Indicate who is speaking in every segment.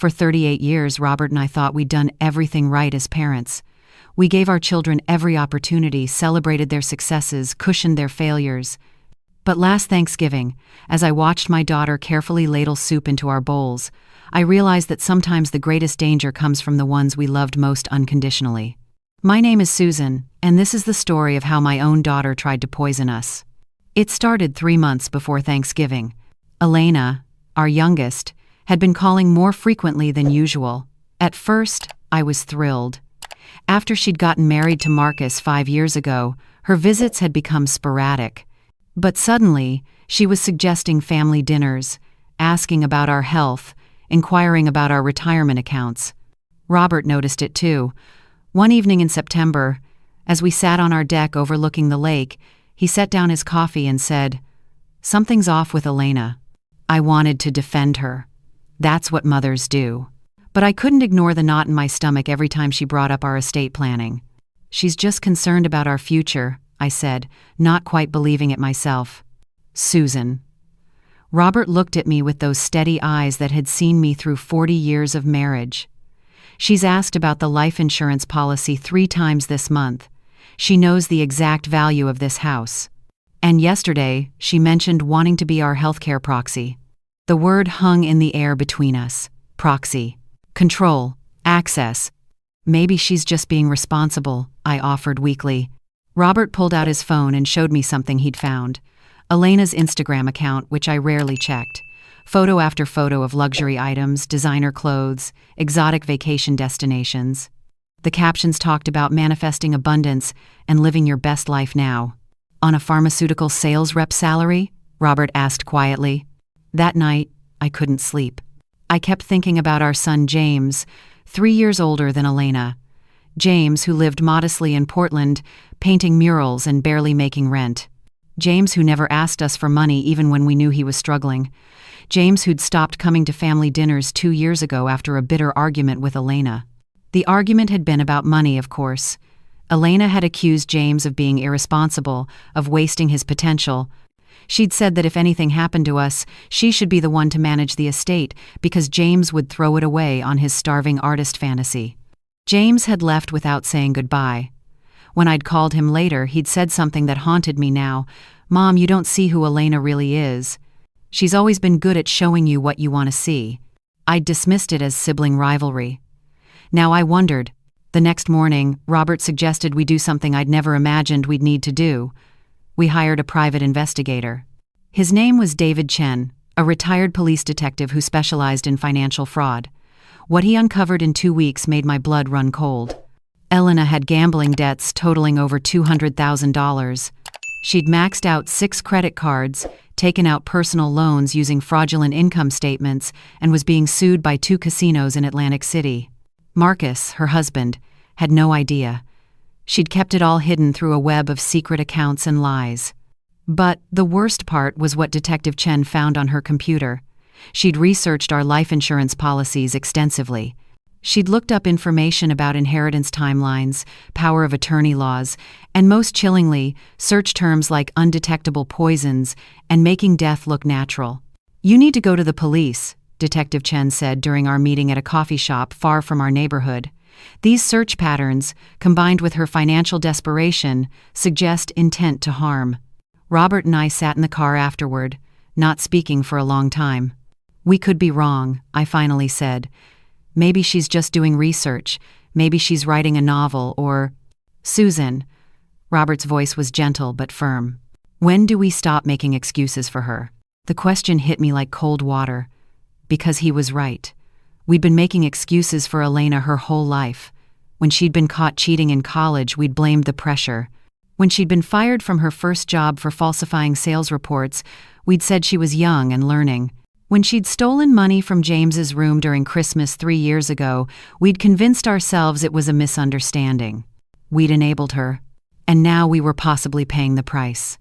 Speaker 1: For 38 years, Robert and I thought we'd done everything right as parents. We gave our children every opportunity, celebrated their successes, cushioned their failures. But last Thanksgiving, as I watched my daughter carefully ladle soup into our bowls, I realized that sometimes the greatest danger comes from the ones we loved most unconditionally. My name is Susan, and this is the story of how my own daughter tried to poison us. It started 3 months before Thanksgiving. Elena, our youngest, had been calling more frequently than usual. At first, I was thrilled. After she'd gotten married to Marcus 5 years ago, her visits had become sporadic. But suddenly, she was suggesting family dinners, asking about our health, inquiring about our retirement accounts. Robert noticed it too. One evening in September, as we sat on our deck overlooking the lake, he set down his coffee and said, "Something's off with Elena." I wanted to defend her. That's what mothers do. But I couldn't ignore the knot in my stomach every time she brought up our estate planning. "She's just concerned about our future," I said, not quite believing it myself. "Susan." Robert looked at me with those steady eyes that had seen me through 40 years of marriage. "She's asked about the life insurance policy 3 times this month. She knows the exact value of this house. And yesterday, she mentioned wanting to be our healthcare proxy." The word hung in the air between us. Proxy. Control. Access. "Maybe she's just being responsible," I offered weakly. Robert pulled out his phone and showed me something he'd found. Elena's Instagram account, which I rarely checked. Photo after photo of luxury items, designer clothes, exotic vacation destinations. The captions talked about manifesting abundance and living your best life now. "On a pharmaceutical sales rep salary?" Robert asked quietly. That night, I couldn't sleep. I kept thinking about our son James, 3 years older than Elena. James, who lived modestly in Portland, painting murals and barely making rent. James, who never asked us for money even when we knew he was struggling. James, who'd stopped coming to family dinners 2 years ago after a bitter argument with Elena. The argument had been about money, of course. Elena had accused James of being irresponsible, of wasting his potential. She'd said that if anything happened to us, she should be the one to manage the estate because James would throw it away on his starving artist fantasy. James had left without saying goodbye. When I'd called him later, he'd said something that haunted me now. "Mom, you don't see who Elena really is. She's always been good at showing you what you want to see." I'd dismissed it as sibling rivalry. Now I wondered. The next morning, Robert suggested we do something I'd never imagined we'd need to do. We hired a private investigator. His name was David Chen, a retired police detective who specialized in financial fraud. What he uncovered in 2 weeks made my blood run cold. Elena had gambling debts totaling over $200,000. She'd maxed out 6 credit cards, taken out personal loans using fraudulent income statements, and was being sued by 2 casinos in Atlantic City. Marcus, her husband, had no idea. She'd kept it all hidden through a web of secret accounts and lies. But the worst part was what Detective Chen found on her computer. She'd researched our life insurance policies extensively. She'd looked up information about inheritance timelines, power of attorney laws, and most chillingly, search terms like undetectable poisons and making death look natural. "You need to go to the police," Detective Chen said during our meeting at a coffee shop far from our neighborhood. These search patterns, combined with her financial desperation, suggest intent to harm. Robert and I sat in the car afterward, not speaking for a long time. "We could be wrong," I finally said. "Maybe she's just doing research. Maybe she's writing a novel or—" "Susan," Robert's voice was gentle but firm. "When do we stop making excuses for her?" The question hit me like cold water. Because he was right. We'd been making excuses for Elena her whole life. When she'd been caught cheating in college, we'd blamed the pressure. When she'd been fired from her first job for falsifying sales reports, we'd said she was young and learning. When she'd stolen money from James's room during Christmas 3 years ago, we'd convinced ourselves it was a misunderstanding. We'd enabled her. And now we were possibly paying the price.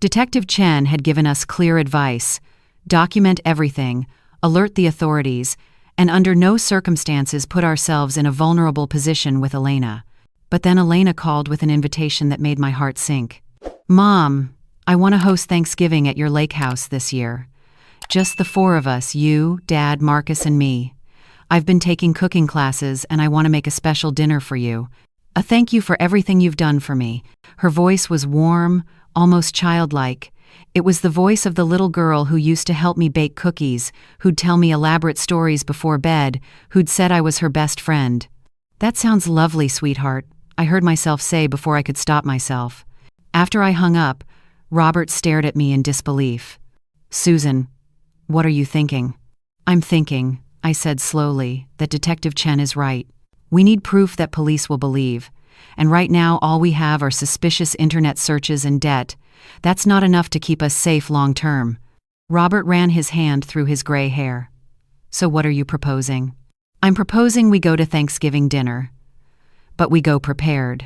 Speaker 1: Detective Chen had given us clear advice. Document everything, alert the authorities, and under no circumstances put ourselves in a vulnerable position with Elena. But then Elena called with an invitation that made my heart sink. "Mom, I want to host Thanksgiving at your lake house this year. Just the 4 of us, you, Dad, Marcus, and me. I've been taking cooking classes and I want to make a special dinner for you. A thank you for everything you've done for me." Her voice was warm, almost childlike. It was the voice of the little girl who used to help me bake cookies, who'd tell me elaborate stories before bed, who'd said I was her best friend. "That sounds lovely, sweetheart," I heard myself say before I could stop myself. After I hung up, Robert stared at me in disbelief. "Susan, what are you thinking?" "I'm thinking," I said slowly, "that Detective Chen is right. We need proof that police will believe. And right now all we have are suspicious internet searches and debt. That's not enough to keep us safe long term." Robert ran his hand through his gray hair. "So what are you proposing?" "I'm proposing we go to Thanksgiving dinner. But we go prepared."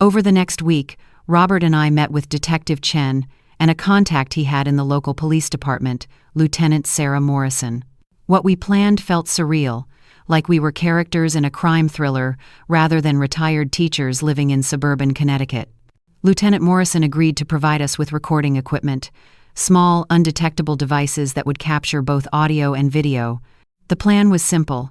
Speaker 1: Over the next week, Robert and I met with Detective Chen and a contact he had in the local police department, Lieutenant Sarah Morrison. What we planned felt surreal, like we were characters in a crime thriller rather than retired teachers living in suburban Connecticut. Lieutenant Morrison agreed to provide us with recording equipment, small, undetectable devices that would capture both audio and video. The plan was simple.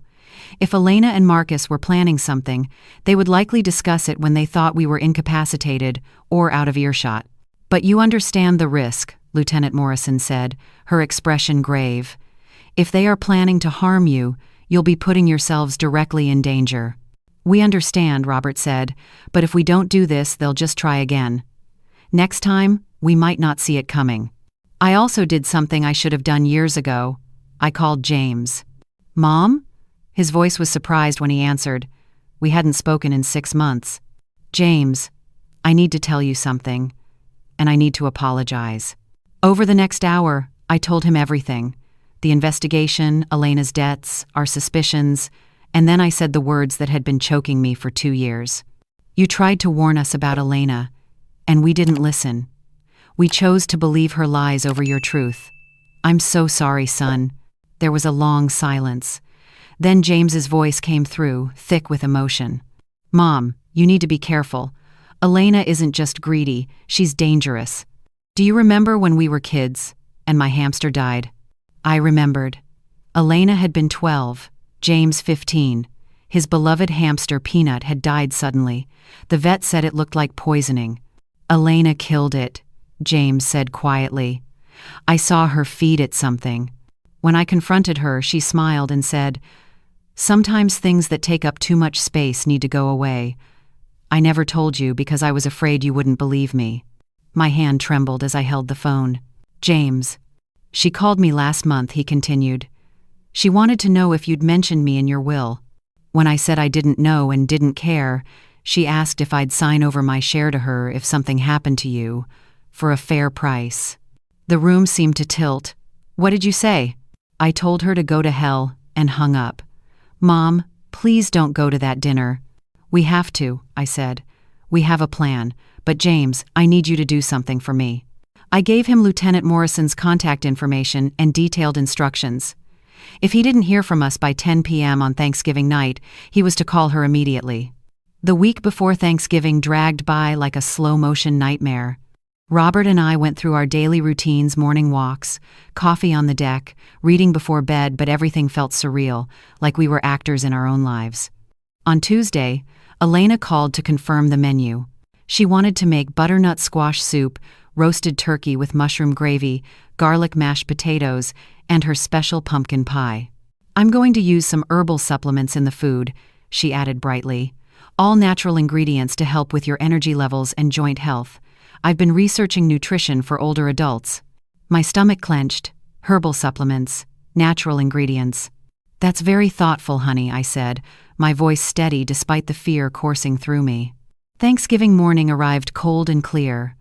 Speaker 1: If Elena and Marcus were planning something, they would likely discuss it when they thought we were incapacitated or out of earshot. "But you understand the risk," Lieutenant Morrison said, her expression grave. "If they are planning to harm you, you'll be putting yourselves directly in danger." "We understand," Robert said, "but if we don't do this, they'll just try again. Next time, we might not see it coming." I also did something I should have done years ago. I called James. "Mom?" His voice was surprised when he answered. We hadn't spoken in 6 months. "James, I need to tell you something, and I need to apologize." Over the next hour, I told him everything. The investigation, Elena's debts, our suspicions, and then I said the words that had been choking me for 2 years. "You tried to warn us about Elena, and we didn't listen. We chose to believe her lies over your truth. I'm so sorry, son." There was a long silence. Then James's voice came through, thick with emotion. "Mom, you need to be careful. Elena isn't just greedy, she's dangerous. Do you remember when we were kids, and my hamster died?" I remembered. Elena had been 12, James 15. His beloved hamster Peanut had died suddenly. The vet said it looked like poisoning. "Elena killed it," James said quietly. "I saw her feed it something." When I confronted her, she smiled and said, "Sometimes things that take up too much space need to go away. I never told you because I was afraid you wouldn't believe me." My hand trembled as I held the phone. "James, she called me last month," he continued. "She wanted to know if you'd mentioned me in your will. When I said I didn't know and didn't care, she asked if I'd sign over my share to her if something happened to you, for a fair price." The room seemed to tilt. "What did you say?" I told her to go to hell and hung up. "Mom, please don't go to that dinner." "We have to," I said. "We have a plan, but James, I need you to do something for me." I gave him Lieutenant Morrison's contact information and detailed instructions. If he didn't hear from us by 10 p.m. on Thanksgiving night, he was to call her immediately. The week before Thanksgiving dragged by like a slow-motion nightmare. Robert and I went through our daily routines, morning walks, coffee on the deck, reading before bed, but everything felt surreal, like we were actors in our own lives. On Tuesday, Elena called to confirm the menu. She wanted to make butternut squash soup, roasted turkey with mushroom gravy, garlic mashed potatoes, and her special pumpkin pie. "I'm going to use some herbal supplements in the food," she added brightly. "All natural ingredients to help with your energy levels and joint health. I've been researching nutrition for older adults." My stomach clenched. "Herbal supplements, natural ingredients. That's very thoughtful, honey," I said, my voice steady despite the fear coursing through me. Thanksgiving morning arrived cold and clear.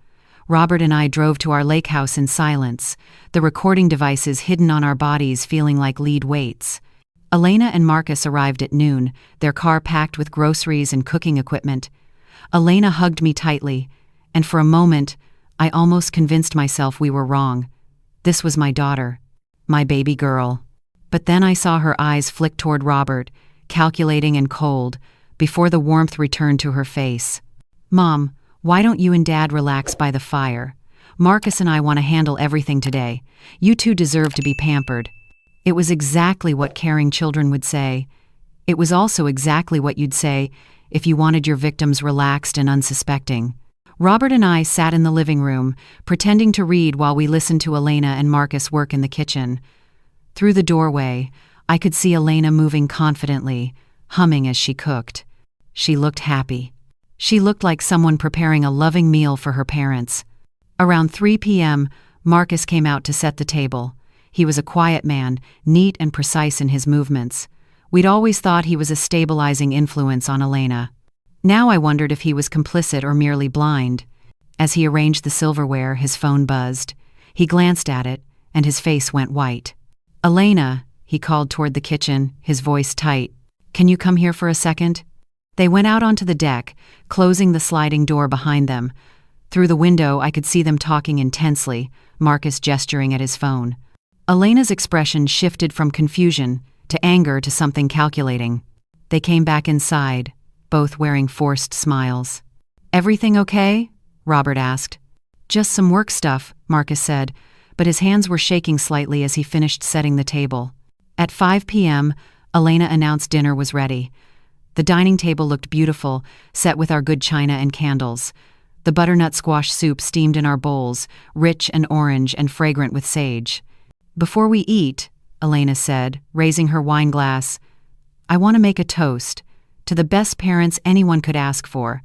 Speaker 1: Robert and I drove to our lake house in silence, the recording devices hidden on our bodies feeling like lead weights. Elena and Marcus arrived at noon, their car packed with groceries and cooking equipment. Elena hugged me tightly, and for a moment, I almost convinced myself we were wrong. This was my daughter, my baby girl. But then I saw her eyes flick toward Robert, calculating and cold, before the warmth returned to her face. "Mom, why don't you and Dad relax by the fire? Marcus and I want to handle everything today. You two deserve to be pampered." It was exactly what caring children would say, It was also exactly what you'd say if you wanted your victims relaxed and unsuspecting. Robert and I sat in the living room, pretending to read while we listened to Elena and Marcus work in the kitchen. Through the doorway, I could see Elena moving confidently, humming as she cooked. She looked happy. She looked like someone preparing a loving meal for her parents. Around 3 p.m., Marcus came out to set the table. He was a quiet man, neat and precise in his movements. We'd always thought he was a stabilizing influence on Elena. Now I wondered if he was complicit or merely blind. As he arranged the silverware, his phone buzzed. He glanced at it, and his face went white. "Elena," he called toward the kitchen, his voice tight. "Can you come here for a second?" They went out onto the deck, closing the sliding door behind them. Through the window, I could see them talking intensely, Marcus gesturing at his phone. Elena's expression shifted from confusion to anger to something calculating. They came back inside, both wearing forced smiles. "Everything okay?" Robert asked. "Just some work stuff," Marcus said, but his hands were shaking slightly as he finished setting the table. At 5 p.m., Elena announced dinner was ready. The dining table looked beautiful, set with our good china and candles. The butternut squash soup steamed in our bowls, rich and orange and fragrant with sage. "Before we eat," Elena said, raising her wine glass, "I want to make a toast to the best parents anyone could ask for.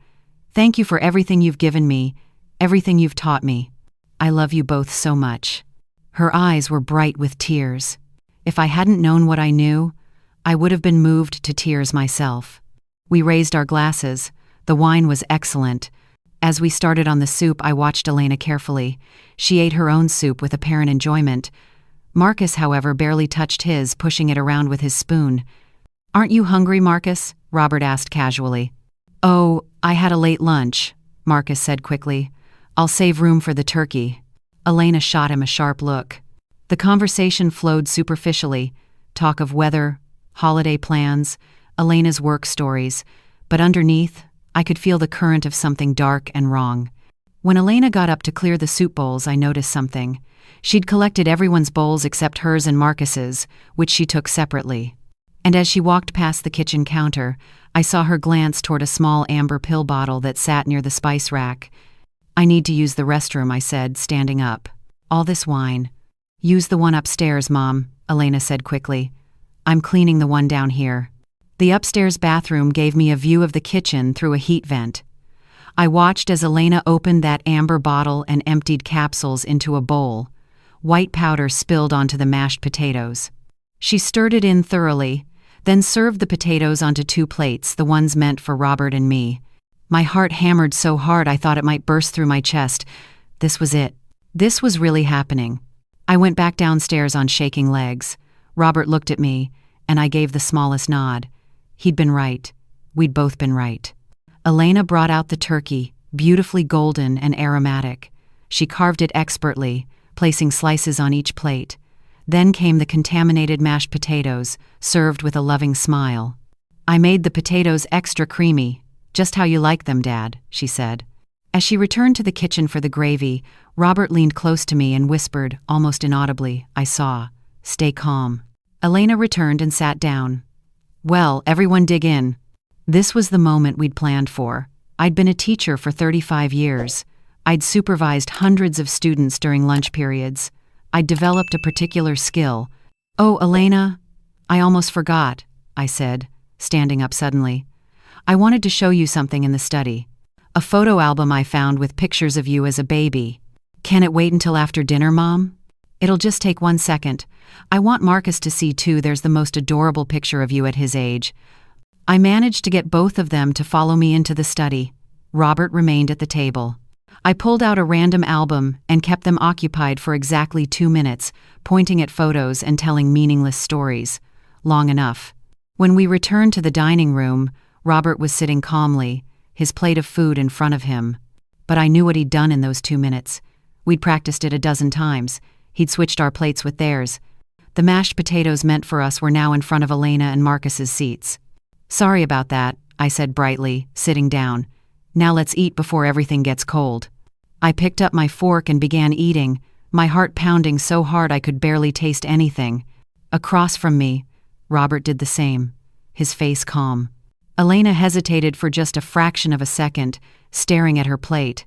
Speaker 1: Thank you for everything you've given me, everything you've taught me. I love you both so much." Her eyes were bright with tears. If I hadn't known what I knew, I would have been moved to tears myself. We raised our glasses. The wine was excellent. As we started on the soup, I watched Elena carefully. She ate her own soup with apparent enjoyment. Marcus, however, barely touched his, pushing it around with his spoon. "Aren't you hungry, Marcus?" Robert asked casually. "Oh, I had a late lunch," Marcus said quickly. "I'll save room for the turkey." Elena shot him a sharp look. The conversation flowed superficially, talk of weather, holiday plans, Elena's work stories, but underneath, I could feel the current of something dark and wrong. When Elena got up to clear the soup bowls, I noticed something. She'd collected everyone's bowls except hers and Marcus's, which she took separately. And as she walked past the kitchen counter, I saw her glance toward a small amber pill bottle that sat near the spice rack. "I need to use the restroom," I said, standing up. "All this wine." "Use the one upstairs, Mom," Elena said quickly. "I'm cleaning the one down here." The upstairs bathroom gave me a view of the kitchen through a heat vent. I watched as Elena opened that amber bottle and emptied capsules into a bowl. White powder spilled onto the mashed potatoes. She stirred it in thoroughly, then served the potatoes onto 2 plates, the ones meant for Robert and me. My heart hammered so hard I thought it might burst through my chest. This was it. This was really happening. I went back downstairs on shaking legs. Robert looked at me, and I gave the smallest nod. He'd been right. We'd both been right. Elena brought out the turkey, beautifully golden and aromatic. She carved it expertly, placing slices on each plate. Then came the contaminated mashed potatoes, served with a loving smile. "I made the potatoes extra creamy, just how you like them, Dad," she said. As she returned to the kitchen for the gravy, Robert leaned close to me and whispered, almost inaudibly, I saw, "Stay calm." Elena returned and sat down. "Well, everyone dig in." This was the moment we'd planned for. I'd been a teacher for 35 years. I'd supervised hundreds of students during lunch periods. I'd developed a particular skill. "Oh, Elena, I almost forgot," I said, standing up suddenly. "I wanted to show you something in the study. A photo album I found with pictures of you as a baby. Can it wait until after dinner, Mom? It'll just take 1 second. I want Marcus to see too. There's the most adorable picture of you at his age." I managed to get both of them to follow me into the study. Robert remained at the table. I pulled out a random album and kept them occupied for exactly 2 minutes, pointing at photos and telling meaningless stories. Long enough. When we returned to the dining room, Robert was sitting calmly, his plate of food in front of him. But I knew what he'd done in those 2 minutes. We'd practiced it a dozen times. He'd switched our plates with theirs. The mashed potatoes meant for us were now in front of Elena and Marcus's seats. "Sorry about that," I said brightly, sitting down. "Now let's eat before everything gets cold." I picked up my fork and began eating, my heart pounding so hard I could barely taste anything. Across from me, Robert did the same. his face calm. Elena hesitated for just a fraction of a second, staring at her plate.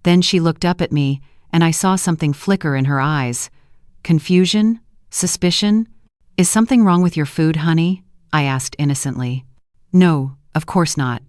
Speaker 1: Then she looked up at me, and I saw something flicker in her eyes. Confusion? Suspicion? "Is something wrong with your food, honey?" I asked innocently. "No, of course not."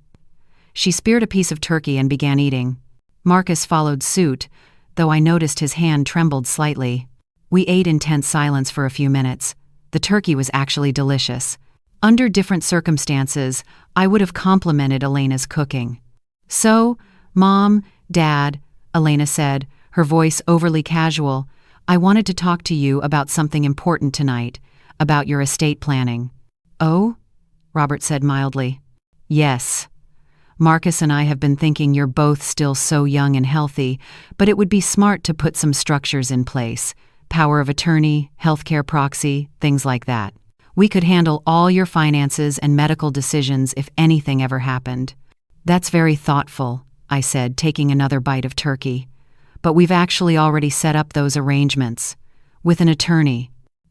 Speaker 1: She speared a piece of turkey and began eating. Marcus followed suit, though I noticed his hand trembled slightly. We ate in tense silence for a few minutes. The turkey was actually delicious. Under different circumstances, I would have complimented Elena's cooking. "So, Mom, Dad," Elena said, her voice overly casual, "I wanted to talk to you about something important tonight, about your estate planning." "Oh?" Robert said mildly. "Yes. Marcus and I have been thinking you're both still so young and healthy, but it would be smart to put some structures in place. Power of attorney, healthcare proxy, things like that. We could handle all your finances and medical decisions if anything ever happened." "That's very thoughtful," I said, taking another bite of turkey. "But we've actually already set up those arrangements. With an attorney."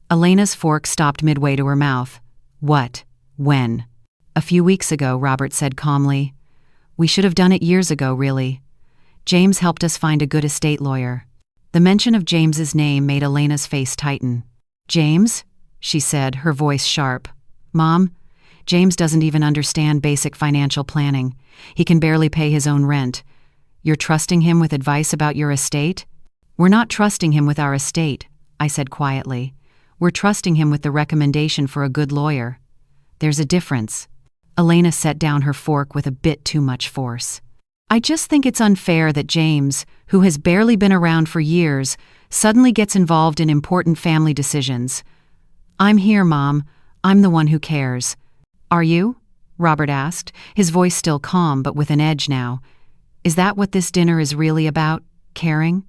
Speaker 1: Elena's fork stopped midway to her mouth. "What? When?" "A few weeks ago," Robert said calmly. "We should have done it years ago, really. James helped us find a good estate lawyer." The mention of James's name made Elena's face tighten. "James?" she said, her voice sharp. "Mom, James doesn't even understand basic financial planning. He can barely pay his own rent. You're trusting him with advice about your estate?" "We're not trusting him with our estate," I said quietly. "We're trusting him with the recommendation for a good lawyer. There's a difference." Elena set down her fork with a bit too much force. "I just think it's unfair that James, who has barely been around for years, suddenly gets involved in important family decisions. I'm here, Mom. I'm the one who cares." "Are you?" Robert asked, his voice still calm but with an edge now. "Is that what this dinner is really about? Caring?"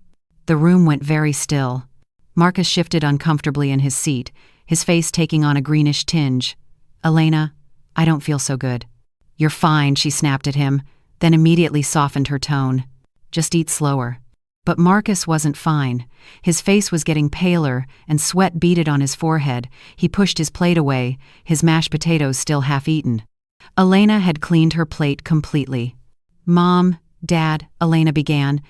Speaker 1: The room went very still. Marcus shifted uncomfortably in his seat, his face taking on a greenish tinge. "Elena, I don't feel so good." "You're fine," she snapped at him, then immediately softened her tone. "Just eat slower." But Marcus wasn't fine. His face was getting paler, and sweat beaded on his forehead. He pushed his plate away, his mashed potatoes still half-eaten. Elena had cleaned her plate completely. "Mom, Dad," Elena began,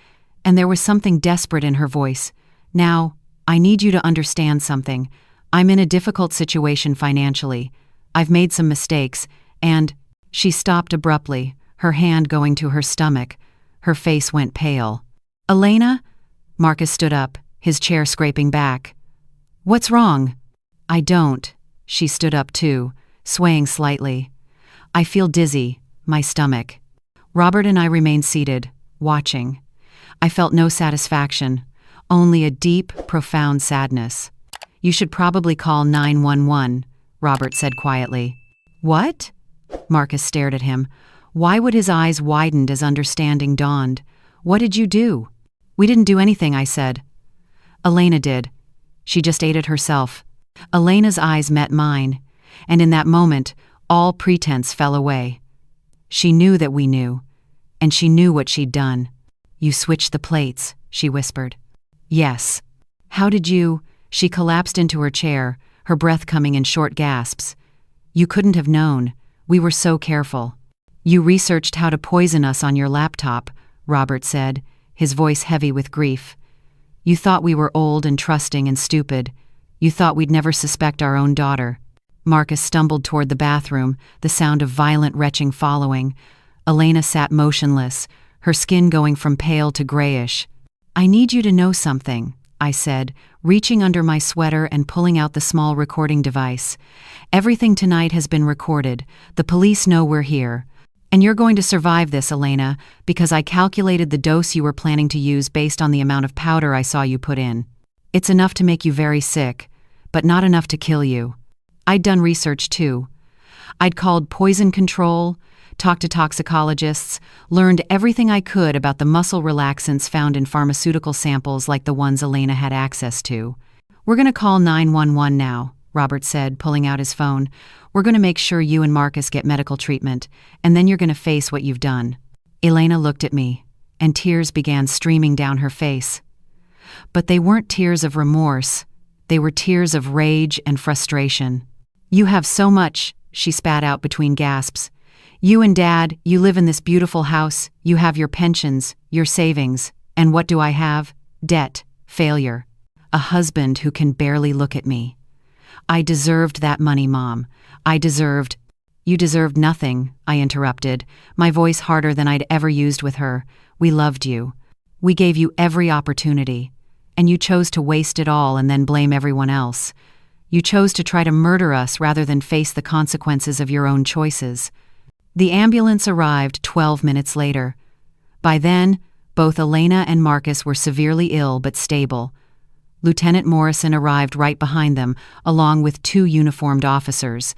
Speaker 1: and there was something desperate in her voice. "Now, I need you to understand something. I'm in a difficult situation financially. I've made some mistakes, and—" She stopped abruptly, her hand going to her stomach. Her face went pale. "Elena?" Marcus stood up, his chair scraping back. "What's wrong?" "I don't." She stood up too, swaying slightly. "I feel dizzy, my stomach." Robert and I remained seated, watching. I felt no satisfaction, only a deep, profound sadness. "You should probably call 911, Robert said quietly. "What?" Marcus stared at him. Why would his eyes widen as understanding dawned? "What did you do?" "We didn't do anything," I said. "Elena did. She just ate it herself." Elena's eyes met mine, and in that moment, all pretense fell away. She knew that we knew, and she knew what she'd done. "You switched the plates," she whispered. "Yes." "How did you—" She collapsed into her chair, her breath coming in short gasps. "You couldn't have known. We were so careful." "You researched how to poison us on your laptop," Robert said, his voice heavy with grief. "You thought we were old and trusting and stupid. You thought we'd never suspect our own daughter." Marcus stumbled toward the bathroom, the sound of violent retching following. Elena sat motionless, her skin going from pale to grayish. "I need you to know something," I said, reaching under my sweater and pulling out the small recording device. "Everything tonight has been recorded. The police know we're here. And you're going to survive this, Elena, because I calculated the dose you were planning to use based on the amount of powder I saw you put in. It's enough to make you very sick, but not enough to kill you." I'd done research too. I'd called poison control, talked to toxicologists, learned everything I could about the muscle relaxants found in pharmaceutical samples like the ones Elena had access to. "We're going to call 911 now," Robert said, pulling out his phone. "We're going to make sure you and Marcus get medical treatment, and then you're going to face what you've done." Elena looked at me, and tears began streaming down her face. But they weren't tears of remorse. They were tears of rage and frustration. "You have so much," she spat out between gasps. You and Dad, you live in this beautiful house, you have your pensions, your savings, and what do I have? Debt, failure. A husband who can barely look at me. I deserved that money, Mom. You deserved nothing, I interrupted, my voice harder than I'd ever used with her. We loved you. We gave you every opportunity. And you chose to waste it all and then blame everyone else. You chose to try to murder us rather than face the consequences of your own choices. The ambulance arrived 12 minutes later. By then, both Elena and Marcus were severely ill but stable. Lieutenant Morrison arrived right behind them, along with 2 uniformed officers.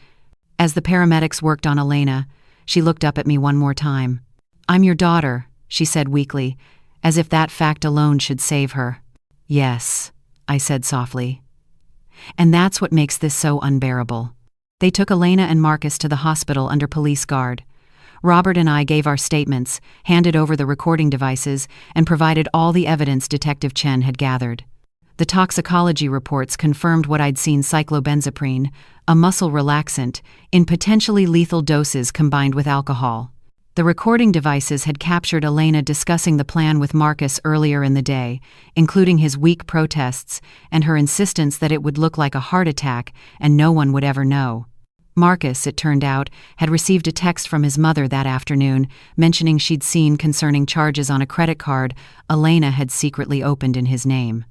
Speaker 1: As the paramedics worked on Elena, she looked up at me one more time. I'm your daughter, she said weakly, as if that fact alone should save her. Yes, I said softly. And that's what makes this so unbearable. They took Elena and Marcus to the hospital under police guard. Robert and I gave our statements, handed over the recording devices, and provided all the evidence Detective Chen had gathered. The toxicology reports confirmed what I'd seen: cyclobenzaprine, a muscle relaxant, in potentially lethal doses combined with alcohol. The recording devices had captured Elena discussing the plan with Marcus earlier in the day, including his weak protests and her insistence that it would look like a heart attack and no one would ever know. Marcus, it turned out, had received a text from his mother that afternoon mentioning she'd seen concerning charges on a credit card Elena had secretly opened in his name.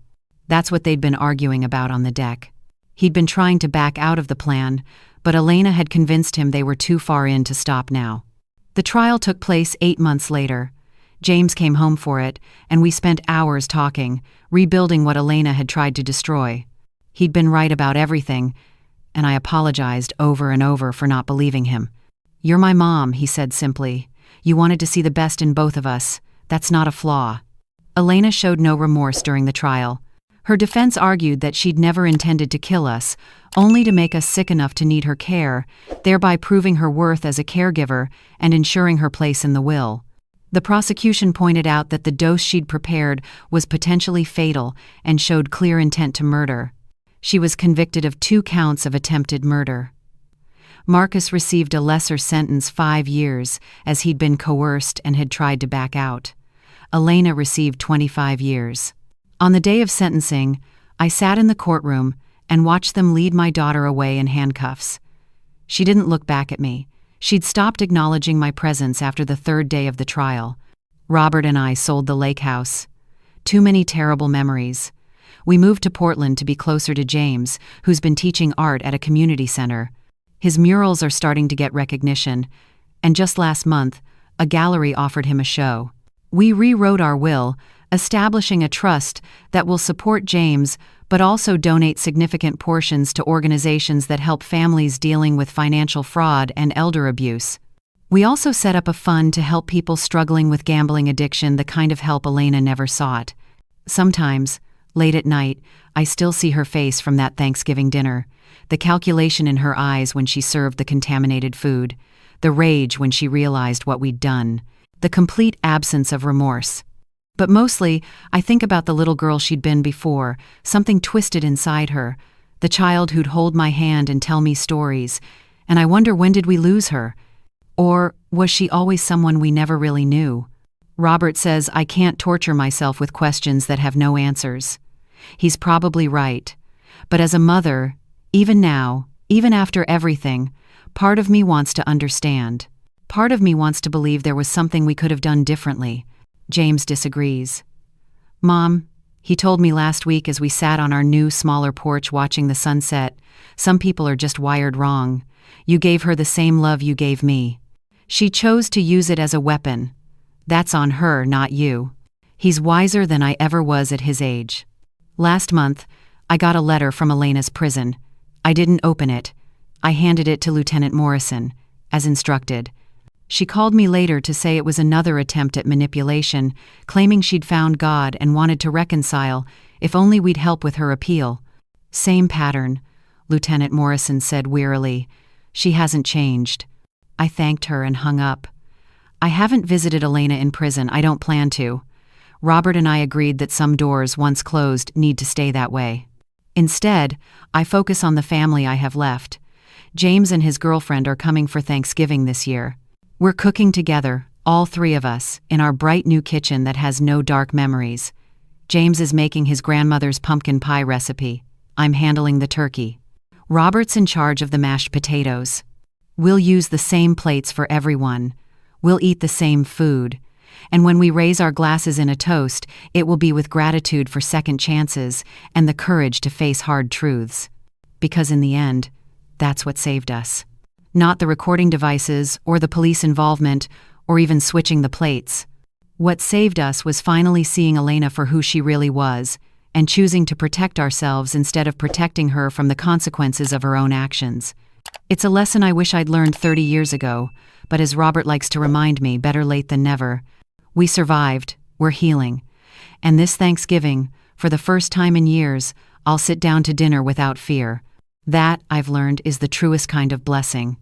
Speaker 1: That's what they'd been arguing about on the deck. He'd been trying to back out of the plan, but Elena had convinced him they were too far in to stop now. The trial took place 8 months later. James came home for it, and we spent hours talking, rebuilding what Elena had tried to destroy. He'd been right about everything, and I apologized over and over for not believing him. You're my mom, he said simply. You wanted to see the best in both of us. That's not a flaw. Elena showed no remorse during the trial. Her defense argued that she'd never intended to kill us, only to make us sick enough to need her care, thereby proving her worth as a caregiver and ensuring her place in the will. The prosecution pointed out that the dose she'd prepared was potentially fatal and showed clear intent to murder. She was convicted of 2 counts of attempted murder. Marcus received a lesser sentence, 5 years, as he'd been coerced and had tried to back out. Elena received 25 years. On the day of sentencing, I sat in the courtroom and watched them lead my daughter away in handcuffs. She didn't look back at me. She'd stopped acknowledging my presence after the 3rd day of the trial. Robert and I sold the lake house. Too many terrible memories. We moved to Portland to be closer to James, who's been teaching art at a community center. His murals are starting to get recognition, and just last month, a gallery offered him a show. We rewrote our will, establishing a trust that will support James but also donate significant portions to organizations that help families dealing with financial fraud and elder abuse. We also set up a fund to help people struggling with gambling addiction, the kind of help Elena never sought. Sometimes, late at night, I still see her face from that Thanksgiving dinner, the calculation in her eyes when she served the contaminated food, the rage when she realized what we'd done, the complete absence of remorse. But mostly, I think about the little girl she'd been before, something twisted inside her, the child who'd hold my hand and tell me stories, and I wonder, when did we lose her? Or was she always someone we never really knew? Robert says I can't torture myself with questions that have no answers. He's probably right. But as a mother, even now, even after everything, part of me wants to understand. Part of me wants to believe there was something we could have done differently. James disagrees. Mom, he told me last week as we sat on our new, smaller porch watching the sunset, some people are just wired wrong. You gave her the same love you gave me. She chose to use it as a weapon. That's on her, not you. He's wiser than I ever was at his age. Last month, I got a letter from Elena's prison. I didn't open it. I handed it to Lieutenant Morrison, as instructed. She called me later to say it was another attempt at manipulation, claiming she'd found God and wanted to reconcile, if only we'd help with her appeal. Same pattern, Lieutenant Morrison said wearily. She hasn't changed. I thanked her and hung up. I haven't visited Elena in prison. I don't plan to. Robert and I agreed that some doors, once closed, need to stay that way. Instead, I focus on the family I have left. James and his girlfriend are coming for Thanksgiving this year. We're cooking together, all three of us, in our bright new kitchen that has no dark memories. James is making his grandmother's pumpkin pie recipe. I'm handling the turkey. Robert's in charge of the mashed potatoes. We'll use the same plates for everyone. We'll eat the same food. And when we raise our glasses in a toast, it will be with gratitude for second chances and the courage to face hard truths. Because in the end, that's what saved us. Not the recording devices, or the police involvement, or even switching the plates. What saved us was finally seeing Elena for who she really was, and choosing to protect ourselves instead of protecting her from the consequences of her own actions. It's a lesson I wish I'd learned 30 years ago, but as Robert likes to remind me, better late than never. We survived, we're healing. And this Thanksgiving, for the first time in years, I'll sit down to dinner without fear. That, I've learned, is the truest kind of blessing.